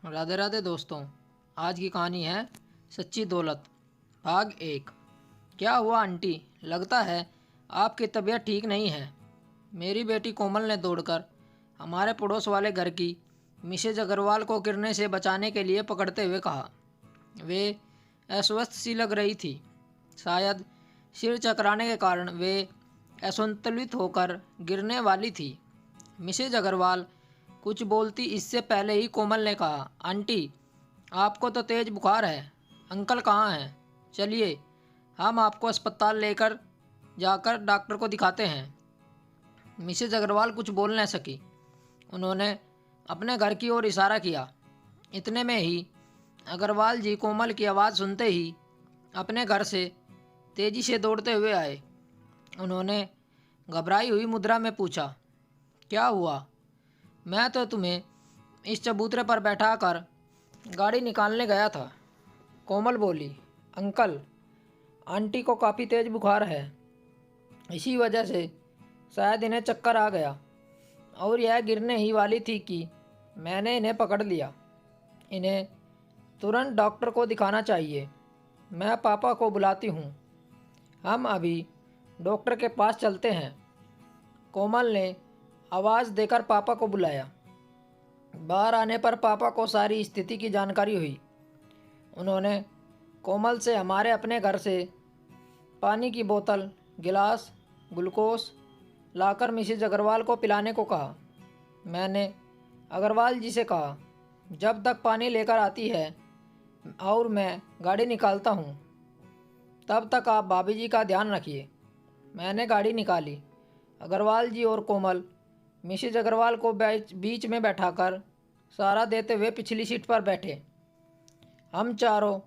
राधे राधे दोस्तों। आज की कहानी है सच्ची दौलत, भाग 1। क्या हुआ आंटी? लगता है आपकी तबीयत ठीक नहीं है। मेरी बेटी कोमल ने दौड़कर हमारे पड़ोस वाले घर की मिसेज अग्रवाल को गिरने से बचाने के लिए पकड़ते हुए कहा। वे अस्वस्थ सी लग रही थी। शायद सिर चकराने के कारण वे असंतुलित होकर गिरने वाली थी। मिसेज अग्रवाल कुछ बोलती इससे पहले ही कोमल ने कहा, आंटी आपको तो तेज बुखार है। अंकल कहाँ हैं? चलिए हम आपको अस्पताल लेकर जाकर डॉक्टर को दिखाते हैं। मिसेज अग्रवाल कुछ बोल न सकी। उन्होंने अपने घर की ओर इशारा किया। इतने में ही अग्रवाल जी कोमल की आवाज़ सुनते ही अपने घर से तेजी से दौड़ते हुए आए। उन्होंने घबराई हुई मुद्रा में पूछा, क्या हुआ? मैं तो तुम्हें इस चबूतरे पर बैठा कर गाड़ी निकालने गया था। कोमल बोली, अंकल आंटी को काफ़ी तेज़ बुखार है। इसी वजह से शायद इन्हें चक्कर आ गया और यह गिरने ही वाली थी कि मैंने इन्हें पकड़ लिया। इन्हें तुरंत डॉक्टर को दिखाना चाहिए। मैं पापा को बुलाती हूँ। हम अभी डॉक्टर के पास चलते हैं। कोमल ने आवाज़ देकर पापा को बुलाया। बाहर आने पर पापा को सारी स्थिति की जानकारी हुई। उन्होंने कोमल से हमारे अपने घर से पानी की बोतल, गिलास, ग्लूकोज लाकर मिसेज अग्रवाल को पिलाने को कहा। मैंने अग्रवाल जी से कहा, जब तक पानी लेकर आती है और मैं गाड़ी निकालता हूँ तब तक आप भाभी जी का ध्यान रखिए। मैंने गाड़ी निकाली। अग्रवाल जी और कोमल मिसेज अग्रवाल को बीच में बैठाकर सहारा देते हुए पिछली सीट पर बैठे। हम चारों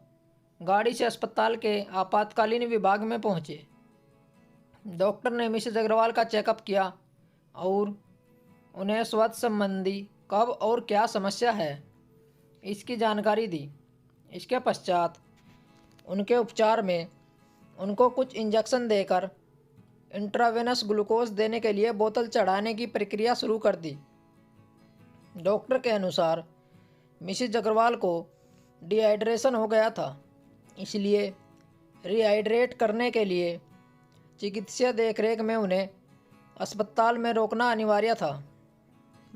गाड़ी से अस्पताल के आपातकालीन विभाग में पहुंचे। डॉक्टर ने मिसेज अग्रवाल का चेकअप किया और उन्हें स्वास्थ्य संबंधी कब और क्या समस्या है इसकी जानकारी दी। इसके पश्चात उनके उपचार में उनको कुछ इंजेक्शन देकर इंट्रावेनस ग्लूकोज देने के लिए बोतल चढ़ाने की प्रक्रिया शुरू कर दी। डॉक्टर के अनुसार मिसेज अग्रवाल को डिहाइड्रेशन हो गया था, इसलिए रिहाइड्रेट करने के लिए चिकित्सीय देखरेख में उन्हें अस्पताल में रोकना अनिवार्य था।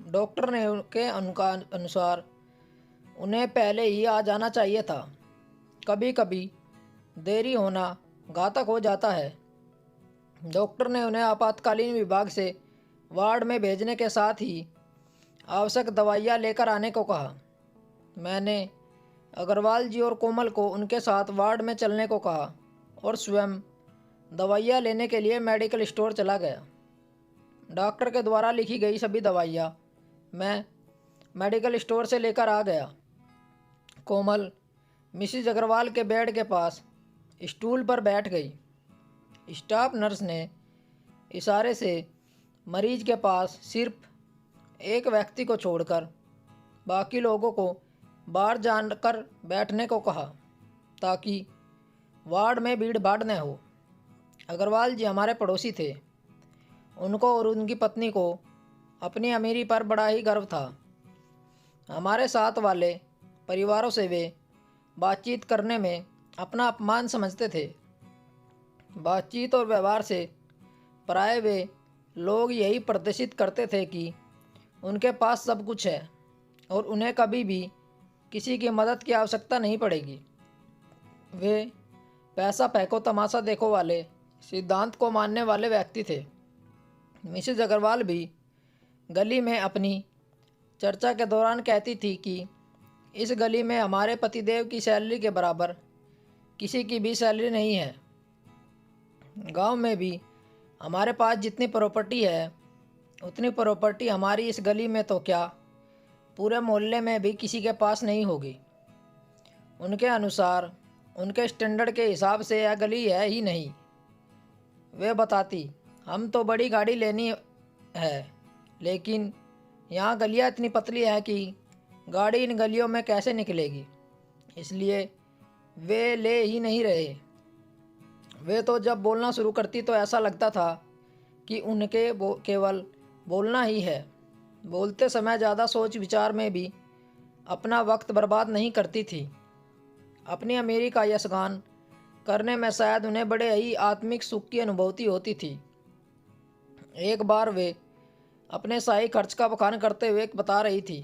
डॉक्टर ने उनके अनुसार उन्हें पहले ही आ जाना चाहिए था। कभी कभी देरी होना घातक हो जाता है। डॉक्टर ने उन्हें आपातकालीन विभाग से वार्ड में भेजने के साथ ही आवश्यक दवाइयाँ लेकर आने को कहा। मैंने अग्रवाल जी और कोमल को उनके साथ वार्ड में चलने को कहा और स्वयं दवाइयाँ लेने के लिए मेडिकल स्टोर चला गया। डॉक्टर के द्वारा लिखी गई सभी दवाइयाँ मैं मेडिकल स्टोर से लेकर आ गया। कोमल मिसेज अग्रवाल के बेड के पास स्टूल पर बैठ गई। स्टाफ नर्स ने इशारे से मरीज के पास सिर्फ एक व्यक्ति को छोड़कर बाकी लोगों को बाहर जाकर बैठने को कहा ताकि वार्ड में भीड़ भाड़ न हो। अग्रवाल जी हमारे पड़ोसी थे। उनको और उनकी पत्नी को अपनी अमीरी पर बड़ा ही गर्व था। हमारे साथ वाले परिवारों से वे बातचीत करने में अपना अपमान समझते थे। बातचीत और व्यवहार से प्राय वे लोग यही प्रदर्शित करते थे कि उनके पास सब कुछ है और उन्हें कभी भी किसी की मदद की आवश्यकता नहीं पड़ेगी। वे पैसा फेंको तमाशा देखो वाले सिद्धांत को मानने वाले व्यक्ति थे। मिसेज अग्रवाल भी गली में अपनी चर्चा के दौरान कहती थी कि इस गली में हमारे पतिदेव की सैलरी के बराबर किसी की भी सैलरी नहीं है। गांव में भी हमारे पास जितनी प्रॉपर्टी है उतनी प्रॉपर्टी हमारी इस गली में तो क्या पूरे मोहल्ले में भी किसी के पास नहीं होगी। उनके अनुसार उनके स्टैंडर्ड के हिसाब से यह गली है ही नहीं। वे बताती, हम तो बड़ी गाड़ी लेनी है लेकिन यहाँ गलियाँ इतनी पतली है कि गाड़ी इन गलियों में कैसे निकलेगी, इसलिए वे ले ही नहीं रहे। वे तो जब बोलना शुरू करती तो ऐसा लगता था कि उनके केवल बोलना ही है। बोलते समय ज़्यादा सोच विचार में भी अपना वक्त बर्बाद नहीं करती थी। अपनी अमीरी का यशगान करने में शायद उन्हें बड़े ही आत्मिक सुख की अनुभूति होती थी। एक बार वे अपने शाही खर्च का बखान करते हुए बता रही थी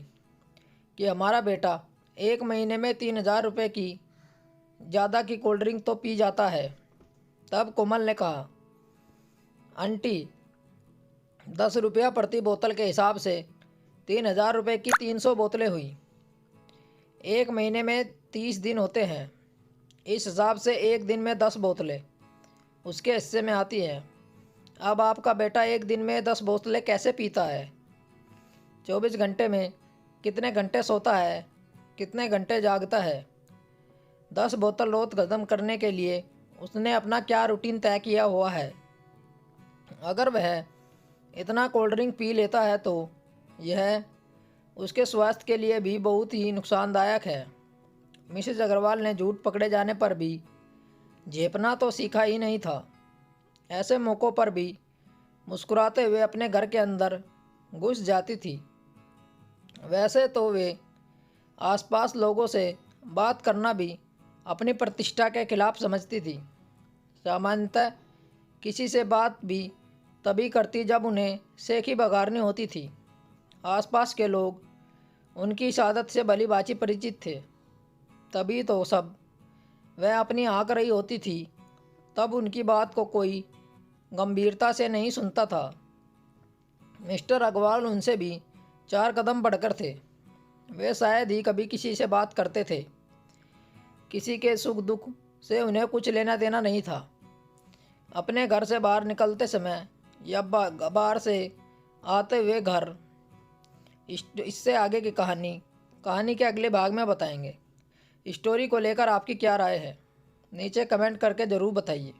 कि हमारा बेटा 1 महीने में 3,000 रुपये की ज़्यादा की कोल्ड ड्रिंक तो पी जाता है। तब कोमल ने कहा, आंटी, 10 रुपया प्रति बोतल के हिसाब से 3,000 रुपये की 300 बोतलें हुई। 1 महीने में 30 दिन होते हैं। इस हिसाब से एक दिन में 10 बोतलें उसके हिस्से में आती हैं। अब आपका बेटा एक दिन में 10 बोतलें कैसे पीता है? 24 घंटे में कितने घंटे सोता है, कितने घंटे जागता है? 10 बोतल रोज खत्म करने के लिए उसने अपना क्या रूटीन तय किया हुआ है? अगर वह इतना कोल्ड ड्रिंक पी लेता है तो यह उसके स्वास्थ्य के लिए भी बहुत ही नुकसानदायक है। मिसेज अग्रवाल ने झूठ पकड़े जाने पर भी झेपना तो सीखा ही नहीं था। ऐसे मौक़ों पर भी मुस्कुराते हुए अपने घर के अंदर घुस जाती थी। वैसे तो वे आसपास लोगों से बात करना भी अपनी प्रतिष्ठा के खिलाफ समझती थी। सामान्यतः किसी से बात भी तभी करती जब उन्हें सेखी बघारनी होती थी। आसपास के लोग उनकी इस आदत से भली भांति परिचित थे। तभी तो सब वह अपनी हाँक रही होती थी, तब उनकी बात को कोई गंभीरता से नहीं सुनता था। मिस्टर अग्रवाल उनसे भी 4 कदम बढ़कर थे। वे शायद ही कभी किसी से बात करते थे। किसी के सुख दुख से उन्हें कुछ लेना देना नहीं था। अपने घर से बाहर निकलते समय या बाहर से आते हुए घर, इससे आगे की कहानी के अगले भाग में बताएंगे। स्टोरी को लेकर आपकी क्या राय है, नीचे कमेंट करके ज़रूर बताइए।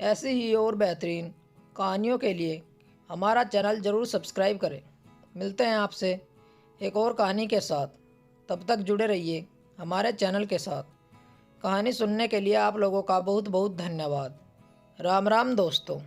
ऐसी ही और बेहतरीन कहानियों के लिए हमारा चैनल ज़रूर सब्सक्राइब करें। मिलते हैं आपसे एक और कहानी के साथ। तब तक जुड़े रहिए हमारे चैनल के साथ। कहानी सुनने के लिए आप लोगों का बहुत बहुत धन्यवाद। राम राम दोस्तों।